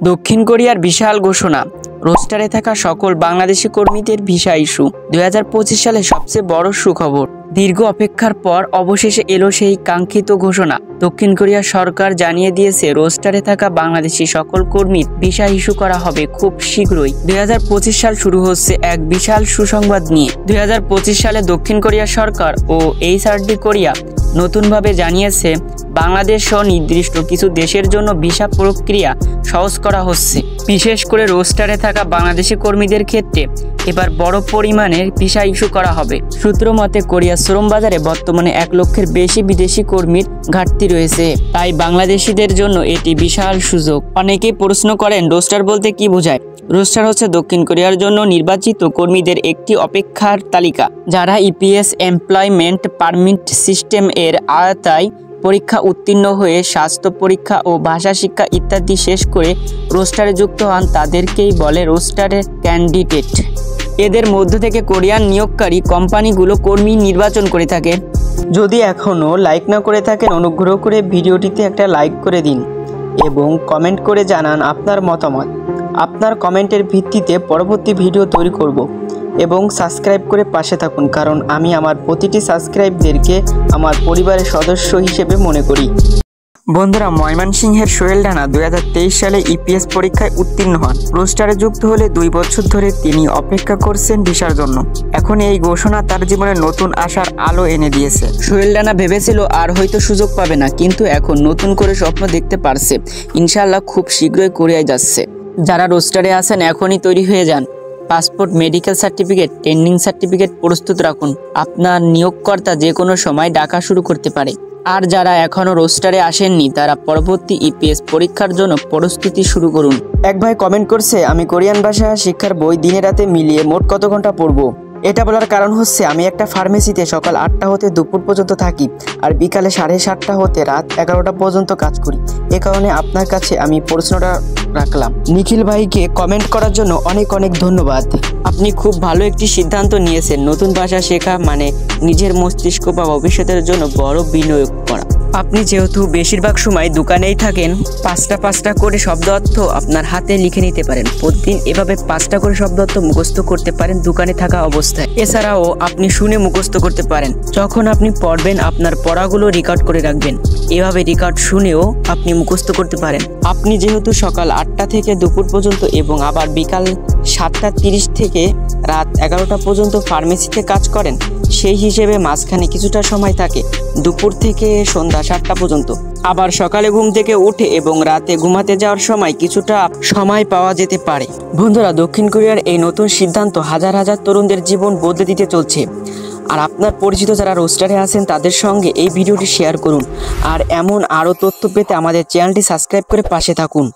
দক্ষিণ কোরিয়ার বিশাল ঘোষণা, রোস্টারে থাকা সকল বাংলাদেশি কর্মীদের ভিসা ইস্যু। 2025 সালে সবচেয়ে বড় সুখবর। দীর্ঘ অপেক্ষার পর অবশেষে এলো সেই কাঙ্ক্ষিত ঘোষণা। দক্ষিণ কোরিয়া সরকার জানিয়ে দিয়েছে রোস্টারে থাকা বাংলাদেশি সকল কর্মীর ভিসা ইস্যু করা হবে খুব শীঘ্রই। 2025 সাল শুরু হচ্ছে এক বিশাল সুসংবাদ নিয়ে। 2025 সালে দক্ষিণ কোরিয়া সরকার ও HRD কোরিয়া নতুনভাবে জানিয়েছে বাংলাদেশ সহ নির্দিষ্ট কিছু দেশের জন্য ভিসা প্রক্রিয়া সহজ করা হচ্ছে। বিশেষ করে রোস্টারে থাকা বাংলাদেশি কর্মীদের ক্ষেত্রে এবার বড় পরিমাণের ভিসা ইস্যু করা হবে। সূত্র মতে কোরিয়ার শ্রম বাজারে বর্তমানে 1 লক্ষের বেশি বিদেশি কর্মীর ঘাটতি রয়েছে, তাই বাংলাদেশিদের জন্য এটি বিশাল সুযোগ। অনেকেই প্রশ্ন করেন রোস্টার বলতে কি বোঝায়। রোস্টার হচ্ছে দক্ষিণ কোরিয়ার জন্য নির্বাচিত কর্মীদের একটি অপেক্ষার তালিকা, যারা EPS এমপ্লয়মেন্ট পারমিট সিস্টেম এর আওতায় পরীক্ষা উত্তীর্ণ হয়ে স্বাস্থ্য পরীক্ষা ও ভাষা শিক্ষা ইত্যাদি শেষ করে রোস্টারে যুক্ত হন। তাদেরকেই বলে রোস্টারের ক্যান্ডিডেট। এদের মধ্য থেকে কোরিয়ান নিয়োগকারী কোম্পানিগুলো কর্মী নির্বাচন করে থাকে। যদি এখনও লাইক না করে থাকেন অনুগ্রহ করে ভিডিওটিতে একটা লাইক করে দিন এবং কমেন্ট করে জানান আপনার মতামত। আপনার কমেন্টের ভিত্তিতে পরবর্তী ভিডিও তৈরি করব এবং সাবস্ক্রাইব করে পাশে থাকুন, কারণ আমি আমার প্রতিটি সাবস্ক্রাইবদেরকে আমার পরিবারের সদস্য হিসেবে মনে করি। বন্ধুরা, ময়মনসিংহের সোহেল রানা 2023 সালে EPS পরীক্ষায় উত্তীর্ণ হন। রোস্টারে যুক্ত হলে 2 বছর ধরে তিনি অপেক্ষা করছেন ভিসার জন্য। এখন এই ঘোষণা তার জীবনে নতুন আশার আলো এনে দিয়েছে। সোহেল রানা ভেবেছিল আর হয়তো সুযোগ পাবে না, কিন্তু এখন নতুন করে স্বপ্ন দেখতে পারছে। ইনশাআল্লাহ খুব শীঘ্রই কোরিয়ায় যাচ্ছে। যারা রোস্টারে আছেন এখনই তৈরি হয়ে যান। Passport, medical certificate, training certificate প্রস্তুত রাখুন। আপনার নিয়োগকর্তা যে কোনো সময় ডাকা শুরু করতে পারে। আর যারা এখনও রোস্টারে আসেননি তারা পরবর্তী EPS পরীক্ষার জন্য প্রস্তুতি শুরু করুন। এক ভাই কমেন্ট করছে, আমি কোরিয়ান ভাষা শিক্ষার বই দিনে রাতে মিলিয়ে মোট কত ঘন্টা পড়বো? এটা বলার কারণ হচ্ছে আমি একটা ফার্মেসিতে সকাল 8টা হতে দুপুর পর্যন্ত থাকি আর বিকালে 7:30টা হতে রাত 11টা পর্যন্ত কাজ করি। এ কারণে আপনার কাছে আমি প্রশ্নটা রাখলাম। নিখিল ভাইকে কমেন্ট করার জন্য অনেক অনেক ধন্যবাদ। আপনি খুব ভালো একটি সিদ্ধান্ত নিয়েছেন। নতুন ভাষা শেখা মানে নিজের মস্তিষ্ক বা ভবিষ্যতের জন্য বড় বিনিয়োগ করা। আপনি যেহেতু বেশিরভাগ সময় দোকানেই থাকেন, 5টা করে শব্দ অর্থ আপনার হাতে লিখে নিতে পারেন। প্রতিদিন এভাবে 5টা করে শব্দ অর্থ মুখস্থ করতে পারেন দোকানে থাকা অবস্থায়। এছাড়াও আপনি শুনে মুখস্থ করতে পারেন। যখন আপনি পড়বেন আপনার পড়াগুলো রেকর্ড করে রাখবেন। এভাবে রেকর্ড শুনেও আপনি মুখস্থ করতে পারেন। আপনি যেহেতু সকাল 8টা থেকে দুপুর পর্যন্ত এবং আবার বিকাল 7:30 থেকে রাত 11টা পর্যন্ত ফার্মেসিতে কাজ করেন, সেই হিসেবে মাঝখানে কিছুটা সময় থাকে দুপুর থেকে সন্ধ্যা 7টা পর্যন্ত। আবার সকালে ঘুম থেকে উঠে এবং রাতে ঘুমাতে যাওয়ার সময় কিছুটা সময় পাওয়া যেতে পারে। বন্ধুরা, দক্ষিণ কোরিয়ার এই নতুন সিদ্ধান্ত হাজার হাজার তরুণদের জীবন বদলে দিতে চলছে। আর আপনার পরিচিত যারা রোস্টারে আছেন তাদের সঙ্গে এই ভিডিওটি শেয়ার করুন। আর এমন আরও তথ্য পেতে আমাদের চ্যানেলটি সাবস্ক্রাইব করে পাশে থাকুন।